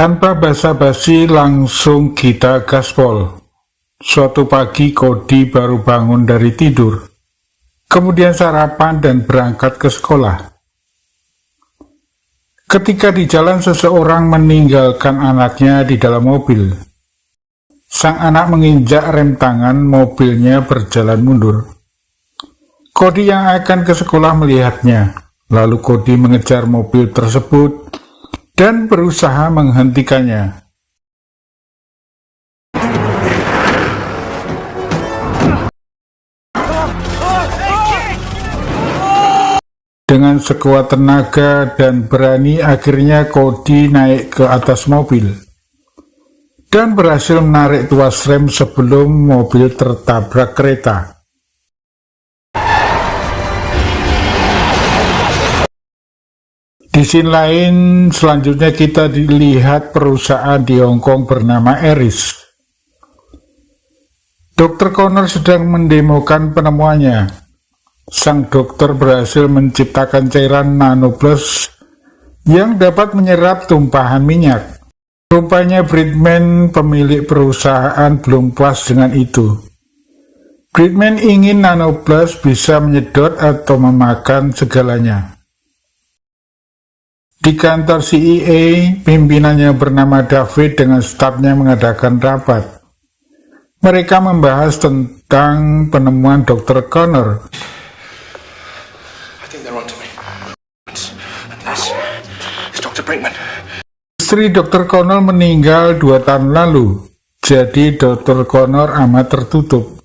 Tanpa basa-basi langsung kita gaspol. Suatu pagi Cody baru bangun dari tidur, kemudian sarapan dan berangkat ke sekolah. Ketika di jalan seseorang meninggalkan anaknya di dalam mobil. Sang anak menginjak rem tangan, mobilnya berjalan mundur. Cody yang akan ke sekolah melihatnya, lalu Cody mengejar mobil tersebut dan berusaha menghentikannya. Dengan sekuat tenaga dan berani, akhirnya Cody naik ke atas mobil dan berhasil menarik tuas rem sebelum mobil tertabrak kereta. Di scene lain, selanjutnya kita dilihat perusahaan di Hong Kong bernama Eris. Dr. Connor sedang mendemokan penemuannya. Sang dokter berhasil menciptakan cairan nanoplus yang dapat menyerap tumpahan minyak. Rupanya Bridgman, pemilik perusahaan, belum puas dengan itu. Bridgman ingin nanoplus bisa menyedot atau memakan segalanya. Di kantor CIA, pimpinannya bernama David dengan stafnya mengadakan rapat. Mereka membahas tentang penemuan Dr. Connor. Istri Dr. Connor meninggal 2 tahun lalu, jadi Dr. Connor amat tertutup.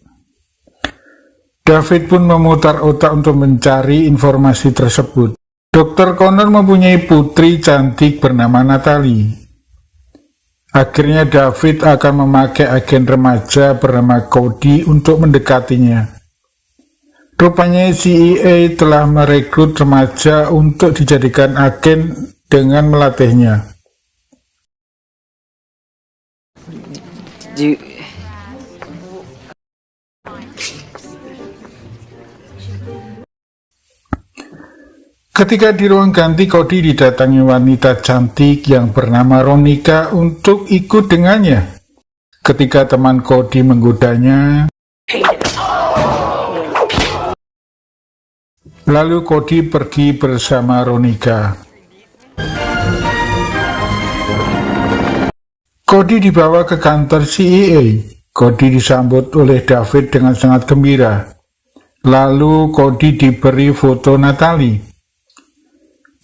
David pun memutar otak untuk mencari informasi tersebut. Dr. Connor mempunyai putri cantik bernama Natalie. Akhirnya David akan memakai agen remaja bernama Cody untuk mendekatinya. Rupanya CIA telah merekrut remaja untuk dijadikan agen dengan melatihnya. Ketika di ruang ganti, Cody didatangi wanita cantik yang bernama Ronika untuk ikut dengannya. Ketika teman Cody menggodanya, lalu Cody pergi bersama Ronika. Cody dibawa ke kantor CIA. Cody disambut oleh David dengan sangat gembira. Lalu Cody diberi foto Natalie.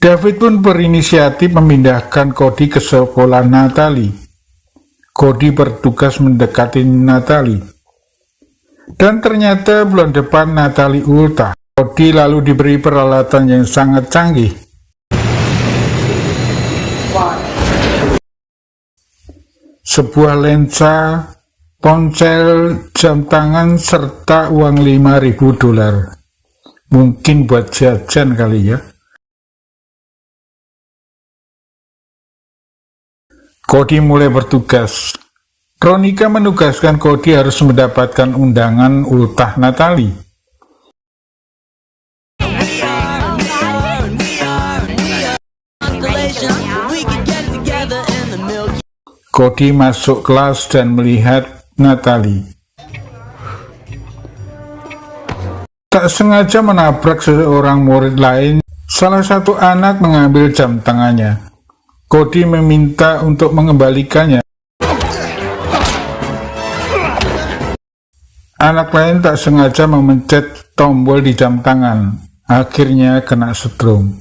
David pun berinisiatif memindahkan Cody ke sekolah Natalie. Cody bertugas mendekati Natalie. Dan ternyata bulan depan Natalie ultah. Cody lalu diberi peralatan yang sangat canggih. Sebuah lensa, ponsel, jam tangan, serta uang $5.000. Mungkin buat jajan kali ya. Cody mulai bertugas. Ronika menugaskan Cody harus mendapatkan undangan ultah Natalie. Cody masuk kelas dan melihat Natalie. Tak sengaja menabrak seorang murid lain. Salah satu anak mengambil jam tangannya. Cody meminta untuk mengembalikannya. Anak lain tak sengaja memencet tombol di jam tangan. Akhirnya kena setrum.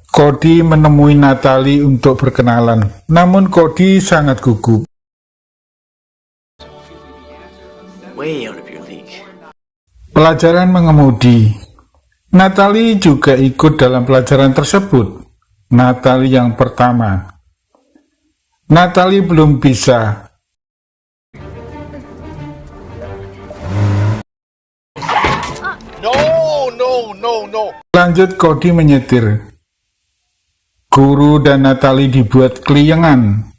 Cody menemui Natalie untuk berkenalan. Namun Cody sangat gugup. Pelajaran mengemudi. Natalie juga ikut dalam pelajaran tersebut. Natalie yang pertama. Natalie belum bisa. No. Lanjut Cody menyetir. Guru dan Natalie dibuat keliengan.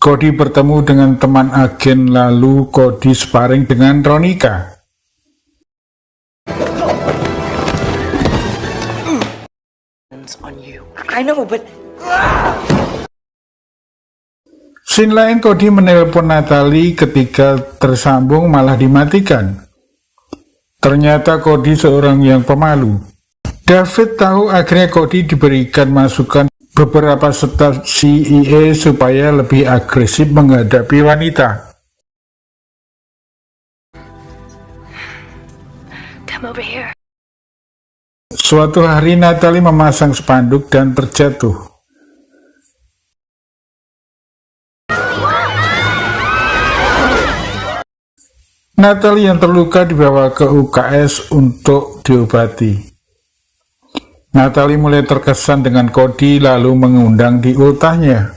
Cody bertemu dengan teman agen, lalu Cody sparring dengan Ronika. Scene lain, Cody menelpon Natalie, ketika tersambung malah dimatikan. Ternyata Cody seorang yang pemalu. David tahu, akhirnya Cody diberikan masukan beberapa staf CIA supaya lebih agresif menghadapi wanita. Come over here. Suatu hari Natalie memasang spanduk dan terjatuh. Natalie yang terluka dibawa ke UKS untuk diobati. Natalie mulai terkesan dengan Cody, lalu mengundang di ultahnya.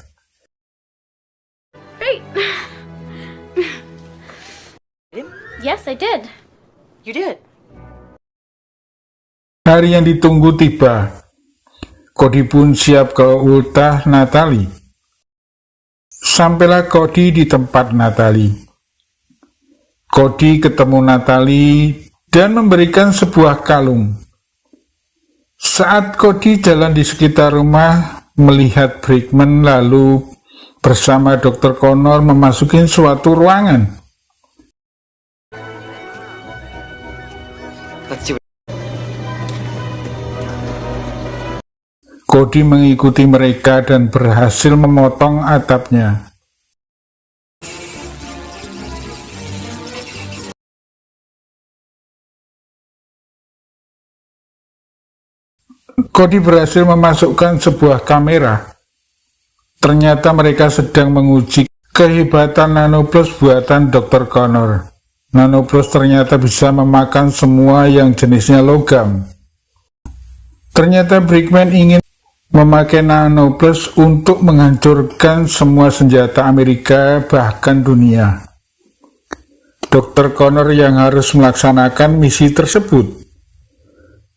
Great. Yes, I did. You did. Hari yang ditunggu tiba. Cody pun siap ke ultah Natalie. Sampailah Cody di tempat Natalie. Cody ketemu Natalie dan memberikan sebuah kalung. Saat Cody jalan di sekitar rumah, melihat Brickman, lalu bersama Dr. Connor memasuki suatu ruangan. Cody mengikuti mereka dan berhasil memotong atapnya. Cody berhasil memasukkan sebuah kamera. Ternyata mereka sedang menguji kehebatan Nanoplus buatan Dr. Connor. Nanoplus ternyata bisa memakan semua yang jenisnya logam. Ternyata Brickman ingin memakai Nanoplus untuk menghancurkan semua senjata Amerika, bahkan dunia. Dr. Connor yang harus melaksanakan misi tersebut.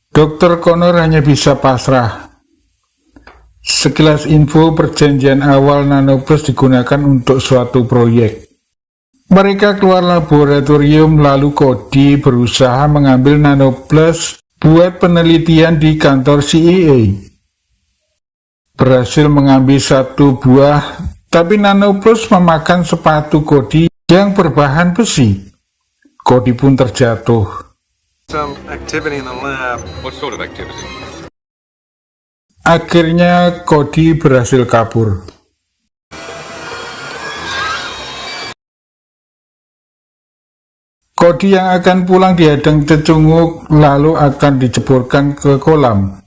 Dr. Connor hanya bisa pasrah. Sekilas info, perjanjian awal Nanoplus digunakan untuk suatu proyek. Mereka keluar laboratorium, lalu Cody berusaha mengambil Nanoplus buat penelitian di kantor CIA. Berhasil mengambil satu buah, tapi Nanoplus memakan sepatu Cody yang berbahan besi. Cody pun terjatuh. Some activity in the lab. What sort of activity? Akhirnya Cody berhasil kabur. Cody yang akan pulang dihadang cecunguk, lalu akan diceburkan ke kolam.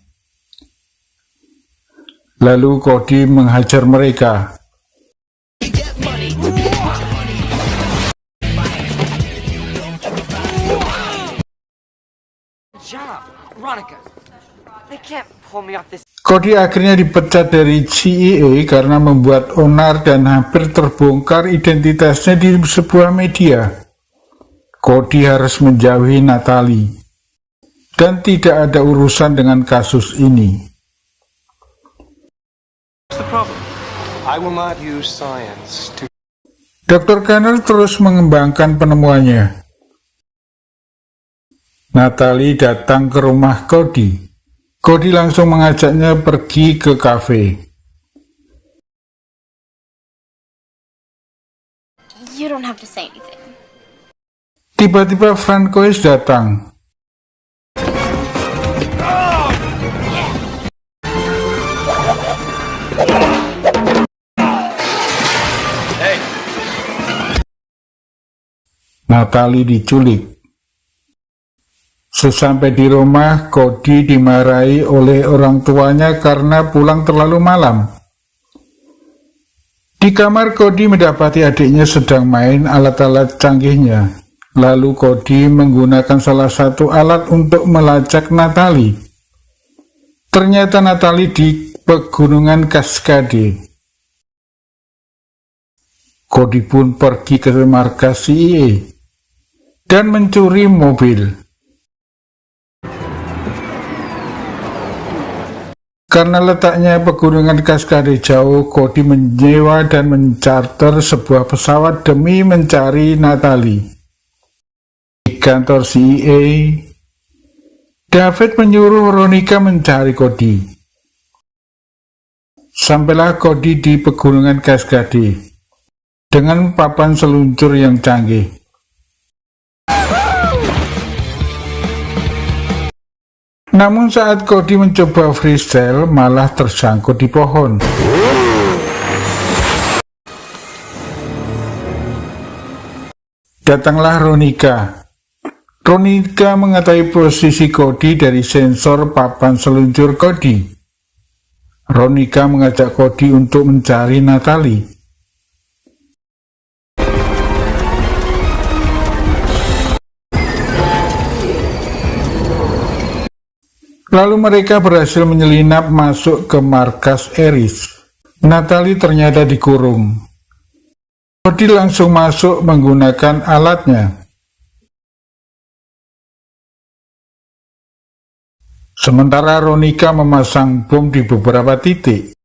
Lalu Cody menghajar mereka. Cody akhirnya dipecat dari CIA karena membuat onar dan hampir terbongkar identitasnya di sebuah media. Cody harus menjauhi Natalie dan tidak ada urusan dengan kasus ini. Dr. Connor terus mengembangkan penemuannya. Natalie datang ke rumah Cody. Cody langsung mengajaknya pergi ke kafe. You don't have to say anything. Tiba-tiba Francois datang. Natalie diculik. Sesampai di rumah, Cody dimarahi oleh orang tuanya karena pulang terlalu malam. Di kamar, Cody mendapati adiknya sedang main alat-alat canggihnya. Lalu Cody menggunakan salah satu alat untuk melacak Natalie. Ternyata Natalie di pegunungan Cascade. Cody pun pergi ke markas CIA dan mencuri mobil. Karena letaknya pegunungan Cascade jauh, Cody menyewa dan mencarter sebuah pesawat demi mencari Natalie. Di kantor CIA, David menyuruh Veronica mencari Cody. Sampailah Cody di pegunungan Cascade dengan papan seluncur yang canggih. Namun saat Cody mencoba freestyle, malah tersangkut di pohon. Datanglah Veronica. Veronica mengetahui posisi Cody dari sensor papan seluncur Cody. Veronica mengajak Cody untuk mencari Natalie. Lalu mereka berhasil menyelinap masuk ke markas Eris. Natalie ternyata dikurung. Cody langsung masuk menggunakan alatnya. Sementara Veronica memasang bom di beberapa titik.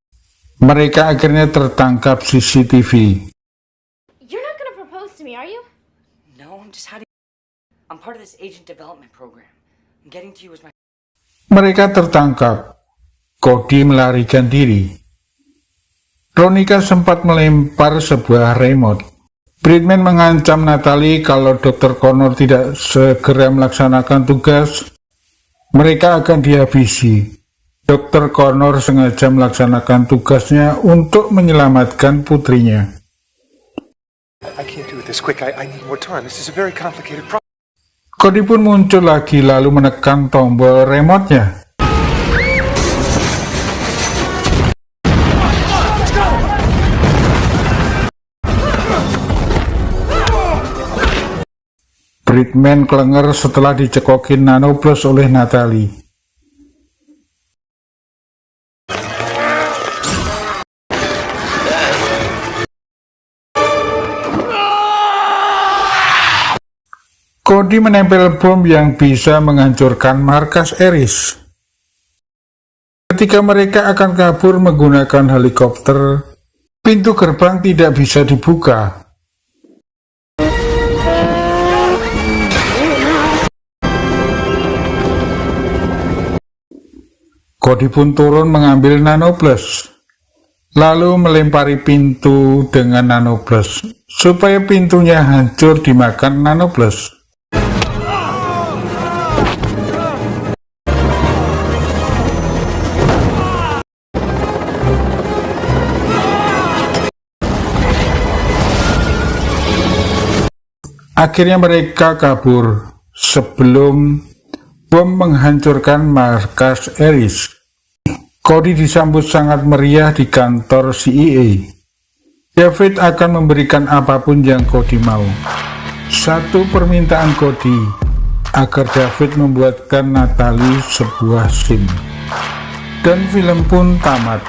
Mereka akhirnya tertangkap CCTV. You're not gonna propose to me, are you? No, I'm just hiding. I'm part of this agent development program. I'm getting to you as my... Mereka tertangkap. Cody melarikan diri. Veronica sempat melempar sebuah remote. Bridman mengancam Natalie kalau Dr. Connor tidak segera melaksanakan tugas, mereka akan dihabisi. Dr. Connor sengaja melaksanakan tugasnya untuk menyelamatkan putrinya. I can't do it this quick. I need more time. This is a very complicated problem. Cody pun muncul lagi lalu menekan tombol remote-nya. Bridman kelenger setelah dicekokin nanoplus oleh Natalie. Cody menempel bom yang bisa menghancurkan markas Eris. Ketika mereka akan kabur menggunakan helikopter, pintu gerbang tidak bisa dibuka. Cody pun turun mengambil nanoplus, lalu melempari pintu dengan nanoplus, supaya pintunya hancur dimakan nanoplus. Akhirnya mereka kabur sebelum bom menghancurkan markas Eris. Cody disambut sangat meriah di kantor CIA. David akan memberikan apapun yang Cody mau. Satu permintaan Cody, agar David membuatkan Natalie sebuah SIM. Dan film pun tamat.